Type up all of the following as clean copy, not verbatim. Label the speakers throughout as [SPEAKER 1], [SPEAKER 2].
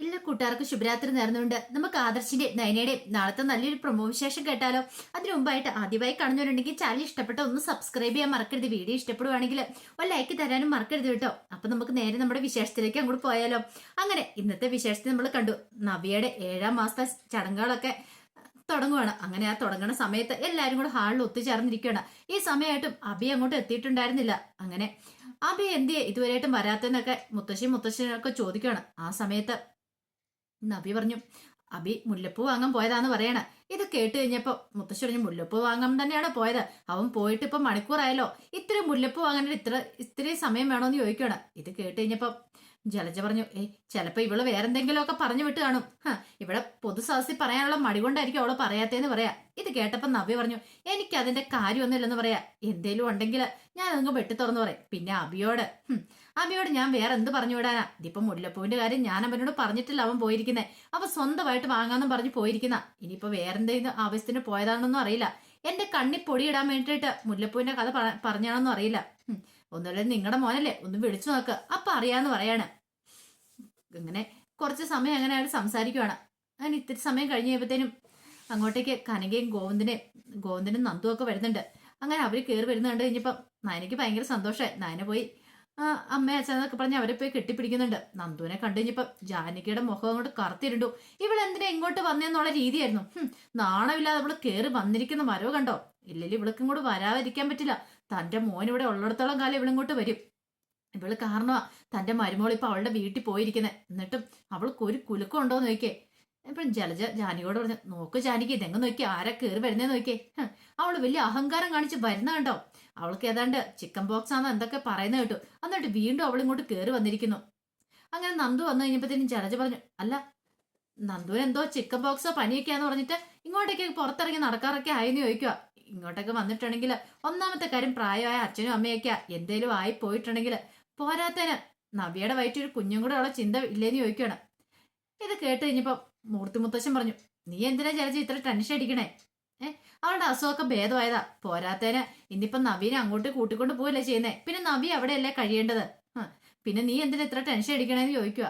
[SPEAKER 1] ഇല്ല കൂട്ടുകാർക്ക് ശുഭരാത്രി നേർന്നുകൊണ്ട് നമുക്ക് ആദർശിന്റെയും നയനയുടെയും നാളത്തെ നല്ലൊരു പ്രൊമോ വിശേഷം കേട്ടാലോ. അതിനു മുമ്പായിട്ട് ആദ്യമായി കാണുന്നവരുണ്ടെങ്കിൽ ചാനൽ ഇഷ്ടപ്പെട്ട ഒന്ന് സബ്സ്ക്രൈബ് ചെയ്യാൻ മറക്കരുത്. വീഡിയോ ഇഷ്ടപ്പെടുവാണെങ്കിൽ ഒരു ലൈക്ക് തരാനും മറക്കരുത് കേട്ടോ. അപ്പൊ നമുക്ക് നേരെ നമ്മുടെ വിശേഷത്തിലേക്ക് അങ്ങോട്ട് പോയാലോ. അങ്ങനെ ഇന്നത്തെ വിശേഷത്തിൽ നമ്മൾ കണ്ടു നവിയുടെ 7ാം മാസത്തെ ചടങ്ങുകളൊക്കെ തുടങ്ങുവാണ്. അങ്ങനെ ആ തുടങ്ങുന്ന സമയത്ത് എല്ലാരും കൂടെ ഹാളിൽ ഒത്തുചേർന്നിരിക്കുകയാണ്. ഈ സമയമായിട്ടും അബി അങ്ങോട്ട് എത്തിയിട്ടുണ്ടായിരുന്നില്ല. അങ്ങനെ അബി എന്തിയെ ഇതുവരെയായിട്ടും വരാത്തെന്നൊക്കെ മുത്തശ്ശനൊക്കെ ചോദിക്കുകയാണ്. ആ സമയത്ത് നബി പറഞ്ഞു, അബി മുല്ലപ്പൂ വാങ്ങാൻ പോയതാന്ന് പറയണ. ഇത് കേട്ട് കഴിഞ്ഞപ്പോ മുത്തശ്ശി പറഞ്ഞു, മുല്ലപ്പൂ വാങ്ങാൻ തന്നെയാണ് പോയത്. അവൻ പോയിട്ട് ഇപ്പൊ മണിക്കൂറായല്ലോ. ഇത്രയും മുല്ലപ്പൂ വാങ്ങാൻ ഇത്രയും സമയം വേണോന്ന് ചോദിക്കണം. ഇത് കേട്ട് കഴിഞ്ഞപ്പോ ജലജ പറഞ്ഞു, ചിലപ്പോ ഇവള് വേറെന്തെങ്കിലുമൊക്കെ പറഞ്ഞു വിട്ട് കാണും. ഇവിടെ പൊതുസാഹസി പറയാനുള്ള മടി കൊണ്ടായിരിക്കും അവള് പറയാത്തേന്ന് പറയാ. ഇത് കേട്ടപ്പോ നവ്യ പറഞ്ഞു, എനിക്ക് അതിന്റെ കാര്യമൊന്നുമില്ലെന്ന് പറയാ. എന്തേലും ഉണ്ടെങ്കിൽ ഞാൻ അതങ്ങ് വെട്ടി തുറന്നു പറയും. പിന്നെ അബിയോട് ഞാൻ വേറെ എന്ത് പറഞ്ഞു വിടാനാ. ഇതിപ്പോ മുല്ലപ്പൂവിന്റെ കാര്യം ഞാൻ അവനോട് പറഞ്ഞിട്ടില്ല. അവൻ പോയിരിക്കുന്നേ അവ സ്വന്തമായിട്ട് വാങ്ങാന്നും പറഞ്ഞു പോയിരിക്കുന്ന. ഇനിയിപ്പോ വേറെന്തെങ്കിലും ആവശ്യത്തിന് പോയതാണെന്നൊന്നും അറിയില്ല. എന്റെ കണ്ണി പൊടിയിടാൻ വേണ്ടിയിട്ട് മുല്ലപ്പൂവിന്റെ കഥ പറഞ്ഞാണെന്നും അറിയില്ല. ഒന്നുമല്ല, നിങ്ങളുടെ മോനല്ലേ, ഒന്ന് വിളിച്ചു നോക്ക്, അപ്പൊ അറിയാന്ന് പറയാണ്. ഇങ്ങനെ കുറച്ച് സമയം അങ്ങനെ അയാൾ സംസാരിക്കുവാണ്. അങ്ങനെ ഇത്തിരി സമയം കഴിഞ്ഞ് കഴിയുമ്പോഴത്തേനും അങ്ങോട്ടേക്ക് കനകയും ഗോവിന്ദനും നന്ദുവും ഒക്കെ വരുന്നുണ്ട്. അങ്ങനെ അവര് കയറി വരുന്ന കണ്ടു കഴിഞ്ഞപ്പം നയനയ്ക്ക് ഭയങ്കര സന്തോഷമായി. നയന പോയി അമ്മ അച്ഛനൊക്കെ പറഞ്ഞ് അവരെ പോയി കെട്ടിപ്പിടിക്കുന്നുണ്ട്. നന്ദുവിനെ കണ്ടു കഴിഞ്ഞപ്പോ ജാനകിയുടെ മുഖം അങ്ങോട്ട് കറുത്തിരുണ്ടു. ഇവളെന്തിനാ ഇങ്ങോട്ട് വന്നേന്നുള്ള രീതിയായിരുന്നു. നാണമില്ലാതെ അവള് കയറി വന്നിരിക്കുന്ന മരവ് കണ്ടോ. ഇല്ലെങ്കിൽ ഇവൾക്ക് ഇങ്ങോട്ട് വരാതിരിക്കാൻ പറ്റില്ല. തന്റെ മോൻ ഇവിടെ ഉള്ളിടത്തോളം കാലം ഇവളിങ്ങോട്ട് വരും. ഇവള് കാരണമാ തന്റെ മരുമോൾ ഇപ്പൊ അവളുടെ വീട്ടിൽ പോയിരിക്കുന്നത്. എന്നിട്ടും അവൾക്ക് ഒരു കുലുക്കം ഉണ്ടോന്ന് നോക്കിയേ. ഇപ്പം ജലജ ജാനിയോട് പറഞ്ഞു, നോക്ക് ജാനിക്ക്, ഇതെങ്ങ് നോക്കി ആരാ കയറി വരുന്നേന്ന് നോക്കിയേ. അവള് വലിയ അഹങ്കാരം കാണിച്ച് വരുന്ന കണ്ടോ. അവൾക്ക് ഏതാണ്ട് ചിക്കൻ ബോക്സ് ആണെന്ന് എന്തൊക്കെ പറയുന്നത് കേട്ടു. എന്നിട്ട് വീണ്ടും അവൾ ഇങ്ങോട്ട് കയറി വന്നിരിക്കുന്നു. അങ്ങനെ നന്ദു വന്നു കഴിഞ്ഞപ്പോഴത്തേനും ജലജ പറഞ്ഞു, അല്ല നന്ദുവിന് എന്തോ ചിക്കൻ ബോക്സോ പനിയൊക്കെയാന്ന് പറഞ്ഞിട്ട് ഇങ്ങോട്ടേക്ക് പുറത്തിറങ്ങി നടക്കാറൊക്കെ ആയെന്ന് ചോദിക്കുക. ഇങ്ങോട്ടൊക്കെ വന്നിട്ടുണ്ടെങ്കിൽ ഒന്നാമത്തെ കാര്യം പ്രായമായ അച്ഛനും അമ്മയൊക്കെ എന്തേലും ആയി പോയിട്ടുണ്ടെങ്കിൽ പോരാത്തന് നവിയുടെ വയറ്റൊരു കുഞ്ഞും കൂടെ ഉള്ള ചിന്ത ഇല്ലേന്ന് ചോദിക്കുകയാണ്. ഇത് കേട്ട് കഴിഞ്ഞപ്പോ മൂർത്തി മുത്തശ്ശൻ പറഞ്ഞു, നീ എന്തിനാ ജലജ ഇത്ര ടെൻഷൻ അടിക്കണേ. അവളുടെ അസുഖമൊക്കെ ഭേദമായതാ. പോരാത്തേന് ഇന്നിപ്പം നവീനെ അങ്ങോട്ട് കൂട്ടിക്കൊണ്ട് പോവല്ലേ ചെയ്യുന്നേ. പിന്നെ നവി അവിടെയല്ലേ കഴിയേണ്ടത്. പിന്നെ നീ എന്തിനാ ഇത്ര ടെൻഷൻ അടിക്കണേന്ന് ചോദിക്കുക.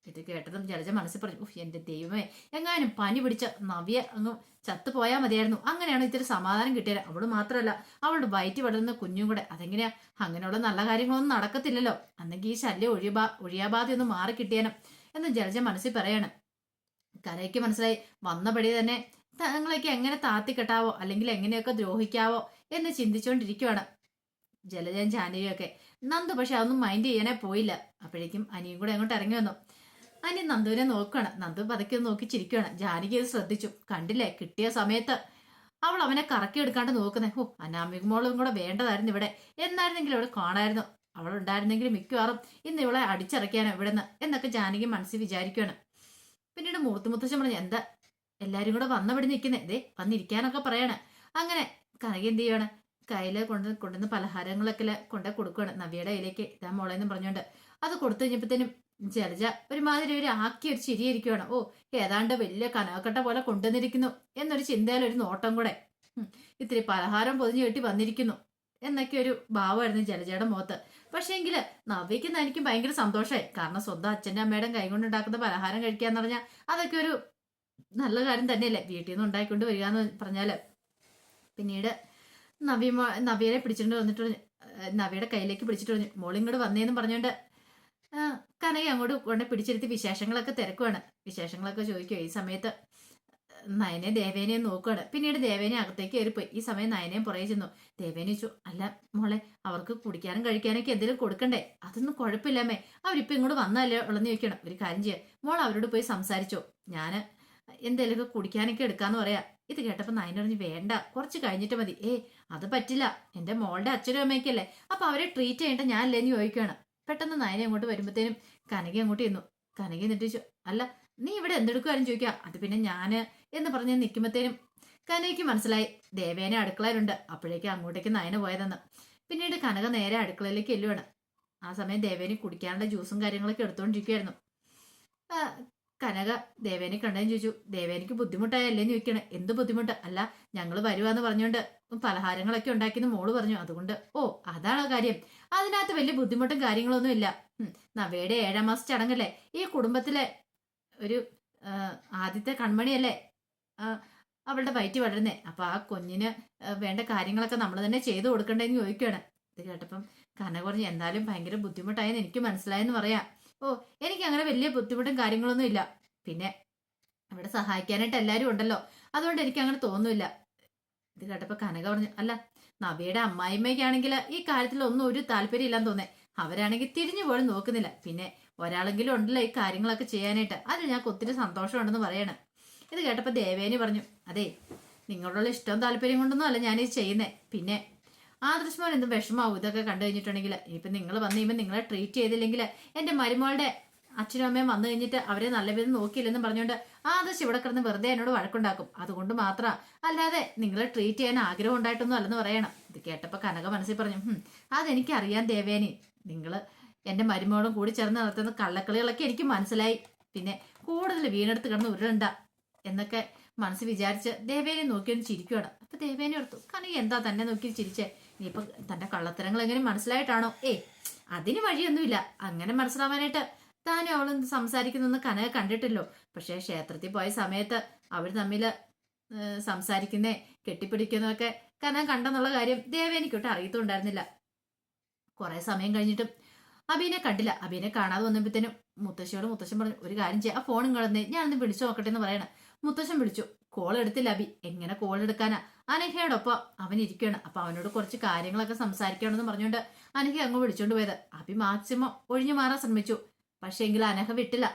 [SPEAKER 1] ഇത് കേട്ടതും ജലജ മനസ്സിൽ പറഞ്ഞു, എന്റെ ദൈവമേ, എങ്ങാനും പനി പിടിച്ച നവിയെ അങ്ങ് ചത്തുപോയാ മതിയായിരുന്നു. അങ്ങനെയാണ് ഇത്തിരി സമാധാനം കിട്ടിയത്. അവള് മാത്രമല്ല, അവളുടെ വയറ്റി വളരുന്ന കുഞ്ഞും കൂടെ. അതെങ്ങനെയാ, അങ്ങനെയുള്ള നല്ല കാര്യങ്ങളൊന്നും നടക്കത്തില്ലല്ലോ. അന്നെങ്കിൽ ഈ ശല്യം ഒഴിയാബാധയൊന്നും മാറി കിട്ടിയാനും എന്ന് ജലജ മനസ്സിൽ പറയാണ്. കരയ്ക്ക് മനസ്സിലായി വന്നപടി തന്നെ തങ്ങളൊക്കെ എങ്ങനെ താത്തിക്കെട്ടാവോ അല്ലെങ്കിൽ എങ്ങനെയൊക്കെ ദ്രോഹിക്കാവോ എന്ന് ചിന്തിച്ചുകൊണ്ടിരിക്കുവാണ് ജലജയും ജാനകിയും ഒക്കെ. നന്ദു പക്ഷെ അതൊന്നും മൈൻഡ് ചെയ്യാനേ പോയില്ല. അപ്പോഴേക്കും അനിയും കൂടെ അങ്ങോട്ട് ഇറങ്ങി വന്നു. അനി നന്ദുവിനെ നോക്കുകയാണ്. നന്ദു പതുക്കെ നോക്കി ചിരിക്കുകയാണ്. ജാനകി അത് ശ്രദ്ധിച്ചു. കണ്ടില്ലേ, കിട്ടിയ സമയത്ത് അവൾ അവനെ കറക്കി എടുക്കാണ്ട് നോക്കുന്നേ. അനാമിക മോളും കൂടെ വേണ്ടതായിരുന്നു ഇവിടെ. എന്നായിരുന്നെങ്കിൽ ഇവിടെ കാണായിരുന്നു. അവൾ ഉണ്ടായിരുന്നെങ്കിൽ മിക്കവാറും ഇന്ന് ഇവളെ അടിച്ചിറക്കിയാനോ ഇവിടുന്ന് എന്നൊക്കെ ജാനകി മനസ്സിൽ വിചാരിക്കുകയാണ്. പിന്നീട് മൂർത്തി മുത്തശ്ശൻ പറഞ്ഞു, എന്താ എല്ലാരും കൂടെ വന്നവിടെ നിൽക്കുന്നേ, ഇതേ വന്നിരിക്കാനൊക്കെ പറയാണ്. അങ്ങനെ കനക എന്ത് ചെയ്യാണ്, കയ്യില് കൊണ്ടുവന്ന് പലഹാരങ്ങളൊക്കെ കൊണ്ടു കൊടുക്കുകയാണ് നവിയുടെ കയ്യിലേക്ക്. ഇതാ മോളെന്ന് പറഞ്ഞുകൊണ്ട് അത് കൊടുത്തു കഴിഞ്ഞപ്പോഴത്തേനും ജലജ ഒരുമാതിരി ആക്കി ഒരു ചിരിയിരിക്കുവാണ്. ഏതാണ്ട് വലിയ കനകക്കട്ട പോലെ കൊണ്ടുവന്നിരിക്കുന്നു എന്നൊരു ചിന്തയിൽ ഒരു നോട്ടം കൂടെ. ഇത്തിരി പലഹാരം പൊതിഞ്ഞു കെട്ടി വന്നിരിക്കുന്നു എന്നൊക്കെ ഒരു ഭാവമായിരുന്നു ജലജയുടെ മുഖത്ത്. പക്ഷേ എങ്കില് നവ്യക്ക് എനിക്കും ഭയങ്കര സന്തോഷമായി. കാരണം സ്വന്തം അച്ഛൻ്റെ അമ്മയുടെ കൈ കൊണ്ടുണ്ടാക്കുന്ന പലഹാരം കഴിക്കാന്ന് പറഞ്ഞാൽ അതൊക്കെ ഒരു നല്ല കാര്യം തന്നെയല്ലേ. വീട്ടിൽ നിന്ന് ഉണ്ടാക്കിക്കൊണ്ട് വരിക എന്ന് പറഞ്ഞാല്. പിന്നീട് നവ്യനെ പിടിച്ചിട്ട് വന്നിട്ട് നവ്യയുടെ കയ്യിലേക്ക് പിടിച്ചിട്ട് പറഞ്ഞു, മോളിങ്ങോട് വന്നേന്ന് പറഞ്ഞുകൊണ്ട് കനക അങ്ങോട്ട് കൊണ്ട് പിടിച്ചിരുത്തി വിശേഷങ്ങളൊക്കെ തിരക്കുവാണ്. വിശേഷങ്ങളൊക്കെ ചോദിക്കുക. ഈ സമയത്ത് നയനെ ദേവേനെയും നോക്കുകയാണ്. പിന്നീട് ദേവേനെ അകത്തേക്ക് കയറിപ്പോയി. ഈ സമയം നയനയും പുറകെ ചെന്നു. ദേവേനെ ചോദിച്ചു, അല്ല മോളെ, അവർക്ക് കുടിക്കാനും കഴിക്കാനൊക്കെ എന്തെങ്കിലും കൊടുക്കണ്ടേ? അതൊന്നും കുഴപ്പമില്ലാമേ, അവരിപ്പോ ഇങ്ങോട്ട് വന്നല്ലേ ഉള്ളെന്ന് ചോദിക്കണം. ഒരു കാര്യം ചെയ്യാം, മോൾ അവരോട് പോയി സംസാരിച്ചോ, ഞാന് എന്തെങ്കിലുമൊക്കെ കുടിക്കാനൊക്കെ എടുക്കാന്ന് പറയാ. ഇത് കേട്ടപ്പോ നയന പറഞ്ഞു, വേണ്ട, കുറച്ച് കഴിഞ്ഞിട്ട് മതി. അത് പറ്റില്ല, എന്റെ മോളുടെ അച്ഛനും അമ്മയ്ക്കല്ലേ, അപ്പൊ അവരെ ട്രീറ്റ് ചെയ്യേണ്ട ഞാനല്ലേന്ന് ചോദിക്കുകയാണ്. പെട്ടെന്ന് നയന അങ്ങോട്ട് വരുമ്പോഴത്തേനും കനക അങ്ങോട്ട് ചെന്നു. കനക എന്നിട്ട് അല്ല നീ ഇവിടെ എന്തെടുക്കുവാനും ചോദിക്കുക. അത് പിന്നെ ഞാന് എന്ന് പറഞ്ഞ് നിൽക്കുമ്പോഴത്തേനും കനകയ്ക്ക് മനസ്സിലായി ദേവേനെ അടുക്കളയിലുണ്ട്. അപ്പോഴേക്കും അങ്ങോട്ടേക്ക് നയന പോയതെന്ന്. പിന്നീട് കനക നേരെ അടുക്കളയിലേക്ക് എല്ലുവാണ്. ആ സമയം ദേവേനെ കുടിക്കാനുള്ള ജ്യൂസും കാര്യങ്ങളൊക്കെ എടുത്തുകൊണ്ടിരിക്കുകയായിരുന്നു. കനക ദേവേനെ കണ്ടതെന്ന് ചോദിച്ചു. ദേവേനിക്ക് ബുദ്ധിമുട്ടായല്ലേന്ന് ചോദിക്കണേ. എന്ത് ബുദ്ധിമുട്ട്? അല്ല ഞങ്ങൾ വരുവാന്ന് പറഞ്ഞുകൊണ്ട് പലഹാരങ്ങളൊക്കെ ഉണ്ടാക്കിയെന്ന് മോള് പറഞ്ഞു, അതുകൊണ്ട്. അതാണോ കാര്യം? അതിനകത്ത് വലിയ ബുദ്ധിമുട്ടും കാര്യങ്ങളൊന്നും ഇല്ല. നവയുടെ 7ാം മാസ ചടങ്ങല്ലേ, ഈ കുടുംബത്തിലെ ഒരു ആദ്യത്തെ കൺമണിയല്ലേ അവളുടെ വയറ്റി വളരുന്നേ. അപ്പൊ ആ കുഞ്ഞിന് വേണ്ട കാര്യങ്ങളൊക്കെ നമ്മൾ തന്നെ ചെയ്തു കൊടുക്കണ്ടേന്ന് ചോദിക്കുകയാണ്. ഇത് കേട്ടപ്പം കനക പറഞ്ഞു, എന്നാലും ഭയങ്കര ബുദ്ധിമുട്ടായെന്ന് എനിക്ക് മനസ്സിലായെന്ന് പറയാം. ഓ, എനിക്ക് അങ്ങനെ വലിയ ബുദ്ധിമുട്ടും കാര്യങ്ങളൊന്നും ഇല്ല. പിന്നെ ഇവിടെ സഹായിക്കാനായിട്ട് എല്ലാവരും ഉണ്ടല്ലോ, അതുകൊണ്ട് എനിക്ക് അങ്ങനെ തോന്നുന്നില്ല. ഇത് കേട്ടപ്പോ കനക പറഞ്ഞു, അല്ല നവിയുടെ അമ്മായിമ്മയ്ക്കാണെങ്കിൽ ഈ കാര്യത്തിൽ ഒന്നും ഒരു താല്പര്യം ഇല്ലാന്ന് തോന്നേ. അവരാണെങ്കിൽ തിരിഞ്ഞു പോലും നോക്കുന്നില്ല. പിന്നെ ഒരാളെങ്കിലും ഉണ്ടല്ലോ ഈ കാര്യങ്ങളൊക്കെ ചെയ്യാനായിട്ട്, അതിൽ ഞങ്ങൾക്ക് ഒത്തിരി സന്തോഷമുണ്ടെന്ന് പറയണം. ഇത് കേട്ടപ്പോൾ ദേവേനി പറഞ്ഞു, അതെ നിങ്ങളോടുള്ള ഇഷ്ടവും താല്പര്യം കൊണ്ടൊന്നും അല്ല ഞാനിത് ചെയ്യുന്നേ. പിന്നെ ആദർശ് എന്ത് വിഷമാവും ഇതൊക്കെ കണ്ടു കഴിഞ്ഞിട്ടുണ്ടെങ്കിൽ. ഇനിയിപ്പം നിങ്ങൾ വന്നു കഴിയുമ്പോൾ നിങ്ങളെ ട്രീറ്റ് ചെയ്തില്ലെങ്കിൽ എൻ്റെ മരുമോളുടെ അച്ഛനും അമ്മയും വന്നു കഴിഞ്ഞിട്ട് അവരെ നല്ല വിധം നോക്കിയില്ലെന്നും പറഞ്ഞുകൊണ്ട് ആദർശ് ഇവിടെ കിടന്ന് വെറുതെ എന്നോട് വഴക്കുണ്ടാക്കും. അതുകൊണ്ട് മാത്രം അല്ലാതെ നിങ്ങളെ ട്രീറ്റ് ചെയ്യാൻ ആഗ്രഹം ഉണ്ടായിട്ടൊന്നും അല്ലെന്ന് പറയണം. ഇത് കേട്ടപ്പോൾ കനക മനസ്സിൽ പറഞ്ഞു, അതെനിക്കറിയാം ദേവേനി, നിങ്ങൾ എൻ്റെ മരുമോളും കൂടി ചേർന്ന് നടത്തുന്ന കള്ളക്കളികളൊക്കെ എനിക്ക് മനസ്സിലായി. പിന്നെ കൂടുതൽ വീണെടുത്ത് കിടന്ന് ഉരുണ്ട എന്നൊക്കെ മനസ്സ് വിചാരിച്ച് ദേവേനെ നോക്കിയൊന്ന് ചിരിക്കുകയാണ്. അപ്പൊ ദേവേനെ ഓർത്തു, കനക എന്താ തന്നെ നോക്കി ചിരിച്ചേ? ഇനിയിപ്പൊ തന്റെ കള്ളത്തരങ്ങൾ എങ്ങനെ മനസ്സിലായിട്ടാണോ? അതിന് വഴിയൊന്നുമില്ല. അങ്ങനെ മനസ്സിലാവാനായിട്ട് താനും അവളും സംസാരിക്കുന്നൊന്നും കനക കണ്ടിട്ടില്ലോ. പക്ഷെ ക്ഷേത്രത്തിൽ പോയ സമയത്ത് അവർ തമ്മിൽ സംസാരിക്കുന്നേ കെട്ടിപ്പിടിക്കുന്നതൊക്കെ കനക കണ്ടെന്നുള്ള കാര്യം ദേവേനിക്കൊട്ട് അറിയത്തുണ്ടായിരുന്നില്ല. കുറെ സമയം കഴിഞ്ഞിട്ടും അബീനെ കണ്ടില്ല. അബീനെ കാണാതെ വന്നപ്പോഴത്തേനും മുത്തശ്ശൻ പറഞ്ഞു, ഒരു കാര്യം ചെയ്യാം, ആ ഫോൺ ഇങ്ങടന്നേ, ഞാനൊന്ന് വിളിച്ചു നോക്കട്ടെ എന്ന് പറയണേ. മുത്തശ്ശൻ വിളിച്ചു, കോൾ എടുത്തില്ല അബി. എങ്ങനെ കോൾ എടുക്കാനാ? അനഘയോടൊപ്പം അവൻ ഇരിക്കുകയാണ്. അപ്പൊ അവനോട് കുറച്ച് കാര്യങ്ങളൊക്കെ സംസാരിക്കണമെന്ന് പറഞ്ഞുകൊണ്ട് അനഘ അങ്ങ് വിളിച്ചോണ്ട് പോയത്. അബി മാക്സിമം ഒഴിഞ്ഞു മാറാൻ ശ്രമിച്ചു. പക്ഷെ എങ്കിലും അനഘ വിട്ടില്ല.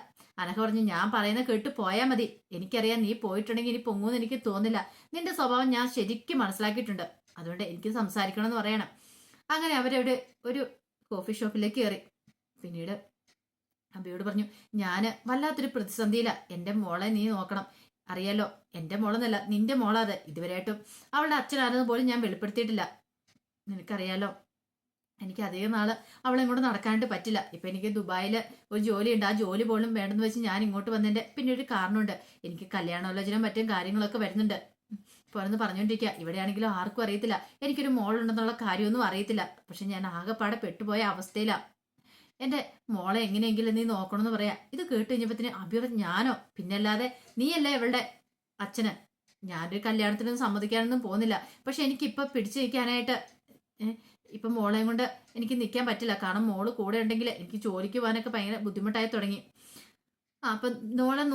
[SPEAKER 1] അനഘ പറഞ്ഞു, ഞാൻ പറയുന്ന കേട്ട് പോയാൽ മതി. എനിക്കറിയാം നീ പോയിട്ടുണ്ടെങ്കിൽ ഇനി പൊങ്ങൂന്ന് എനിക്ക് തോന്നില്ല. നിന്റെ സ്വഭാവം ഞാൻ ശരിക്കും മനസ്സിലാക്കിയിട്ടുണ്ട്. അതുകൊണ്ട് എനിക്ക് സംസാരിക്കണമെന്ന് പറയണം. അങ്ങനെ അവരവിടെ ഒരു കോഫി ഷോപ്പിലേക്ക് കയറി. പിന്നീട് അബിയോട് പറഞ്ഞു, ഞാൻ വല്ലാത്തൊരു പ്രതിസന്ധിയില്ല. എൻ്റെ മോളെ നീ നോക്കണം. അറിയാലോ, എൻ്റെ മോളെന്നല്ല നിന്റെ മോളാത്. ഇതുവരെയായിട്ടും അവളുടെ അച്ഛനാരെന്ന് പോലും ഞാൻ വെളിപ്പെടുത്തിയിട്ടില്ല. നിനക്കറിയാലോ, എനിക്ക് അധികം നാള് അവളെ ഇങ്ങോട്ട് നടക്കാനായിട്ട് പറ്റില്ല. ഇപ്പൊ എനിക്ക് ദുബായിൽ ഒരു ജോലിയുണ്ട്. ആ ജോലി പോലും വേണ്ടെന്ന് വെച്ച് ഞാൻ ഇങ്ങോട്ട് വന്നതിന്റെ പിന്നെ ഒരു കാരണമുണ്ട്. എനിക്ക് കല്യാണാലോചന മറ്റും കാര്യങ്ങളൊക്കെ വരുന്നുണ്ട്. പോരെന്ന് പറഞ്ഞുകൊണ്ടിരിക്കുക. ഇവിടെയാണെങ്കിലും ആർക്കും അറിയത്തില്ല എനിക്കൊരു മോളുണ്ടെന്നുള്ള കാര്യമൊന്നും അറിയത്തില്ല. പക്ഷെ ഞാൻ ആകെപ്പാടെ പെട്ടുപോയ അവസ്ഥയിലാണ്. എന്റെ മോളെ എങ്ങനെയെങ്കിലും നീ നോക്കണമെന്ന് പറയാ. ഇത് കേട്ട് കഴിഞ്ഞപ്പത്തിന് അഭിറ, ഞാനോ? പിന്നല്ലാതെ നീയല്ലേ ഇവളുടെ അച്ഛന്. ഞാനൊരു കല്യാണത്തിനൊന്നും സമ്മതിക്കാനൊന്നും പോകുന്നില്ല. പക്ഷെ എനിക്കിപ്പൊ പിടിച്ചു നിൽക്കാനായിട്ട് ഇപ്പൊ മോളെയും കൊണ്ട് എനിക്ക് നിൽക്കാൻ പറ്റില്ല. കാരണം മോള് കൂടെ ഉണ്ടെങ്കിൽ എനിക്ക് ജോലിക്ക് പോകാനൊക്കെ ഭയങ്കര ബുദ്ധിമുട്ടായി തുടങ്ങി. അപ്പൊ മോളെ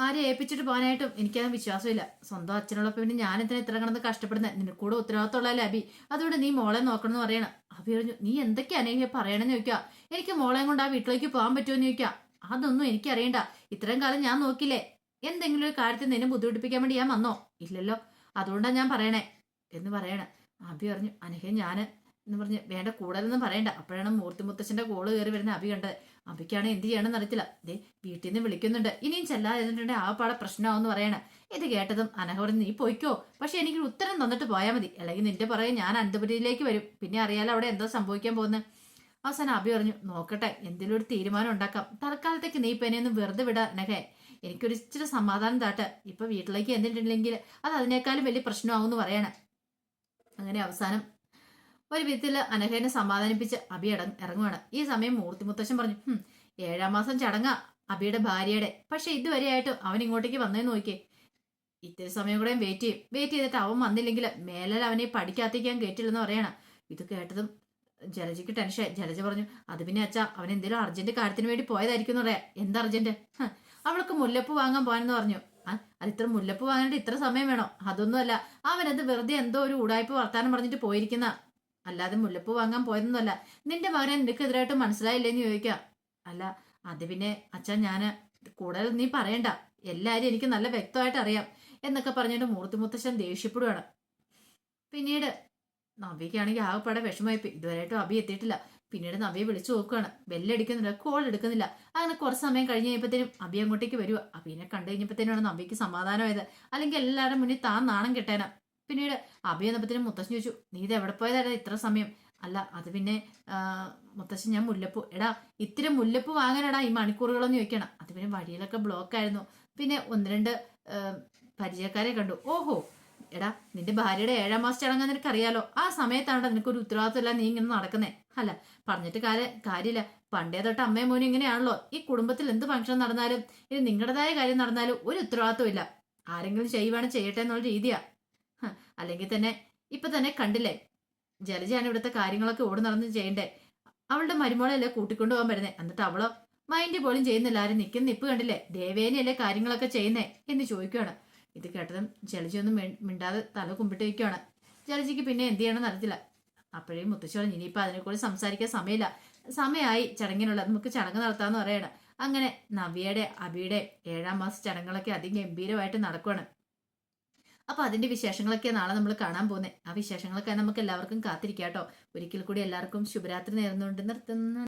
[SPEAKER 1] ആരെ ഏൽപ്പിച്ചിട്ട് പോകാനായിട്ടും എനിക്കത് വിശ്വാസമില്ല. സ്വന്തം അച്ഛനുള്ളപ്പോ പിന്നെ ഞാൻ എന്തിനാ ഇത്ര കിടന്ന് കഷ്ടപ്പെടുന്നത്? നിനക്കൂടെ ഉത്തരവാദിത്തമുള്ളതല്ലേ അബി. അതുകൊണ്ട് നീ മോളെ നോക്കണം എന്ന് പറയണം. അബി പറഞ്ഞു, നീ എന്തൊക്കെയാ അനേക പറയണമെന്ന് ചോദിക്കുക. എനിക്ക് മോളെയും കൊണ്ട് ആ വീട്ടിലേക്ക് പോകാൻ പറ്റുമെന്ന് ചോദിക്കുക. അതൊന്നും എനിക്കറിയണ്ട. ഇത്രയും കാലം ഞാൻ നോക്കില്ലേ? എന്തെങ്കിലും ഒരു കാര്യത്തിൽ നിന്നെ ബുദ്ധിമുട്ടിപ്പിക്കാൻ വേണ്ടി ഞാൻ വന്നോ? ഇല്ലല്ലോ. അതുകൊണ്ടാണ് ഞാൻ പറയണേ എന്ന് പറയണ. അബി പറഞ്ഞു, അനഘ ഞാന് എന്ന് പറഞ്ഞ് വേണ്ട കൂടുതലൊന്നും പറയണ്ട. അപ്പോഴാണ് മൂർത്തി മുത്തച്ഛന്റെ കോള് കയറി വരുന്ന അബി കണ്ടത്. അബിക്കാണ് എന്ത് ചെയ്യണമെന്ന് അറിയത്തില്ല. ദേ വീട്ടിൽ നിന്ന് വിളിക്കുന്നുണ്ട്. ഇനിയും ചെല്ലാതിട്ടുണ്ടെ ആ പാടെ പ്രശ്നമാവെന്ന് പറയണ. ഇത് കേട്ടതും അനഘ പറഞ്ഞു, നീ പോയിക്കോ, പക്ഷെ എനിക്കൊരു ഉത്തരം തന്നിട്ട് പോയാൽ മതി. അല്ലെങ്കിൽ നിന്റെ പുറകെ ഞാൻ അനന്തപുരിയിലേക്ക് വരും. പിന്നെ അറിയാലോ അവിടെ എന്താ സംഭവിക്കാൻ പോകുന്നത്. അവസാനം അബി പറഞ്ഞു, നോക്കട്ടെ, എന്തെങ്കിലും ഒരു തീരുമാനം ഉണ്ടാക്കാം. തൽക്കാലത്തേക്ക് നീ ഇപ്പൊ എന്നെയൊന്നും വെറുതെ വിടാ അനഘ. എനിക്കൊരു ഇച്ചിരി സമാധാനം താട്ട്. ഇപ്പൊ വീട്ടിലേക്ക് എന്തിട്ടുണ്ടെങ്കിൽ അത് അതിനേക്കാളും വലിയ പ്രശ്നമാവും പറയണ. അങ്ങനെ അവസാനം ഒരു വിധത്തില് അനഘേനെ സമാധാനിപ്പിച്ച് അബി ഇറങ്ങുവാണ്. ഈ സമയം മൂർത്തി മുത്തശ്ശൻ പറഞ്ഞു, 7-ാം മാസം ചടങ്ങാ അബിയുടെ ഭാര്യയുടെ. പക്ഷെ ഇതുവരെയായിട്ട് അവൻ ഇങ്ങോട്ടേക്ക് വന്നേന്ന് നോക്കിയേ. ഇത്തിരി സമയം കൂടെ വെയിറ്റ് ചെയ്തിട്ട് അവൻ വന്നില്ലെങ്കിൽ മേലാൽ അവനെ പഠിക്കാത്തേക്കാൻ കേട്ടില്ലെന്ന് പറയണം. ഇത് കേട്ടതും ജലജയ്ക്ക് ടെൻഷൻ. ജലജ പറഞ്ഞു, അത് പിന്നെ അച്ഛാ, അവൻ എന്തെങ്കിലും അർജന്റ് കാര്യത്തിന് വേണ്ടി പോയതായിരിക്കും എന്ന് പറയാം. എന്താ അർജന്റ്? അവൾക്ക് മുല്ലപ്പ് വാങ്ങാൻ പോകാനെന്ന് പറഞ്ഞു. അത് ഇത്ര മുല്ലപ്പ് വാങ്ങാനായിട്ട് ഇത്ര സമയം വേണോ? അതൊന്നുമല്ല, അവനത് വെറുതെ എന്തോ ഒരു ഉടായ്പ വർത്താനം പറഞ്ഞിട്ട് പോയിരിക്കുന്ന, അല്ലാതെ മുല്ലപ്പ് വാങ്ങാൻ പോയതൊന്നുമല്ല. നിന്റെ മകനെ നിനക്കെതിരായിട്ട് മനസ്സിലായില്ലേന്ന് ചോദിക്കാം. അല്ല അത് പിന്നെ അച്ഛൻ ഞാന് കൂടുതൽ നീ പറയണ്ട, എല്ലാരും എനിക്ക് നല്ല വ്യക്തമായിട്ട് അറിയാം എന്നൊക്കെ പറഞ്ഞിട്ട് മൂർത്തി മുത്തശ്ശൻ ദേഷ്യപ്പെടുകയാണ്. പിന്നീട് നവിക്കാണെങ്കിൽ ആകെപ്പാടെ വിഷമമായിപ്പോയി. ഇതുവരെയായിട്ടും അബി എത്തിയിട്ടില്ല. പിന്നീട് നവിയെ വിളിച്ചു നോക്കുകയാണ്. ബെല്ലടിക്കുന്നില്ല, കോൾ എടുക്കുന്നില്ല. അങ്ങനെ കുറച്ച് സമയം കഴിഞ്ഞ് കഴിയുമ്പോഴത്തേനും അബി അങ്ങോട്ടേക്ക് വരുക. അബീനെ കണ്ടു കഴിഞ്ഞപ്പോഴത്തേനാണ് നവിക്ക് സമാധാനമായത്. അല്ലെങ്കിൽ എല്ലാവരുടെ മുന്നിൽ താൻ നാണം കെട്ടേന. പിന്നീട് അബി എന്നപ്പത്തേനും മുത്തശ്ശൻ ചോദിച്ചു, നീ ഇത് എവിടെ പോയതായിരുന്നു ഇത്ര സമയം? അല്ല അത് പിന്നെ മുത്തശ്ശൻ ഞാൻ മുല്ലപ്പൂ. എടാ ഇത്തിരി മുല്ലപ്പൂ വാങ്ങാനടാ ഈ മണിക്കൂറുകളെന്ന് ചോദിക്കണം. അത് പിന്നെ വഴിയിലൊക്കെ ബ്ലോക്ക് ആയിരുന്നു. പിന്നെ 1-2 പരിചയക്കാരെ കണ്ടു. ഓഹോ എടാ, നിന്റെ ഭാര്യയുടെ 7-ാം മാസം ചടങ്ങാൻ നിനക്ക് അറിയാലോ. ആ സമയത്താണ് നിനക്കൊരു ഉത്തരവാദിത്തമില്ല നീ ഇങ്ങനെ നടക്കുന്നേ. അല്ല പറഞ്ഞിട്ട് കാര്യമില്ല. പണ്ടേ തൊട്ട് അമ്മയും മോനും ഇങ്ങനെയാണല്ലോ. ഈ കുടുംബത്തിൽ എന്ത് ഫംഗ്ഷൻ നടന്നാലും ഇനി നിങ്ങളുടേതായ കാര്യം നടന്നാലും ഒരു ഉത്തരവാദിത്വം ഇല്ല. ആരെങ്കിലും ചെയ്യുവാണെങ്കിൽ ചെയ്യട്ടെ എന്നുള്ള രീതിയാ. അല്ലെങ്കിൽ തന്നെ ഇപ്പൊ തന്നെ കണ്ടില്ലേ, ജലജയാണ് ഇവിടുത്തെ കാര്യങ്ങളൊക്കെ ഓടി നടന്ന് ചെയ്യണ്ടേ. അവളുടെ മരുമോളല്ലേ കൂട്ടിക്കൊണ്ടു പോകാൻ വരുന്നേ, എന്നിട്ട് അവളോ മൈൻഡ് പോലും ചെയ്യുന്നില്ല. ആരും നിൽക്കുന്ന നിപ്പ് കണ്ടില്ലേ, ദേവേനയല്ലേ കാര്യങ്ങളൊക്കെ ചെയ്യുന്നേ എന്ന് ചോദിക്കുകയാണ്. ഇത് കേട്ടതും ജലജയൊന്നും മിണ്ടാതെ തല കുമ്പിട്ട് വയ്ക്കുകയാണ്. ജലജിക്ക് പിന്നെ എന്ത് ചെയ്യണമെന്ന് അറിയത്തില്ല. അപ്പോഴേ മുത്തശ്ശി പറഞ്ഞു, ഇനിയിപ്പോൾ അതിനെക്കുറിച്ച് സംസാരിക്കാൻ സമയമില്ല, സമയമായി ചടങ്ങിനുള്ള, നമുക്ക് ചടങ്ങ് നടത്താമെന്ന് പറയണം. അങ്ങനെ നവ്യയുടെ അബിയുടെ 7ാം മാസ ചടങ്ങുകളൊക്കെ അതിഗംഭീരമായിട്ട് നടക്കുകയാണ്. അപ്പൊ അതിന്റെ വിശേഷങ്ങളൊക്കെ നാളെ നമ്മൾ കാണാൻ പോകുന്നത്. ആ വിശേഷങ്ങളൊക്കെ നമുക്ക് എല്ലാവർക്കും കാത്തിരിക്കാം കേട്ടോ. ഒരിക്കൽ കൂടി എല്ലാവർക്കും ശുഭരാത്രി നേർന്നുകൊണ്ട് നിർത്തുന്നു.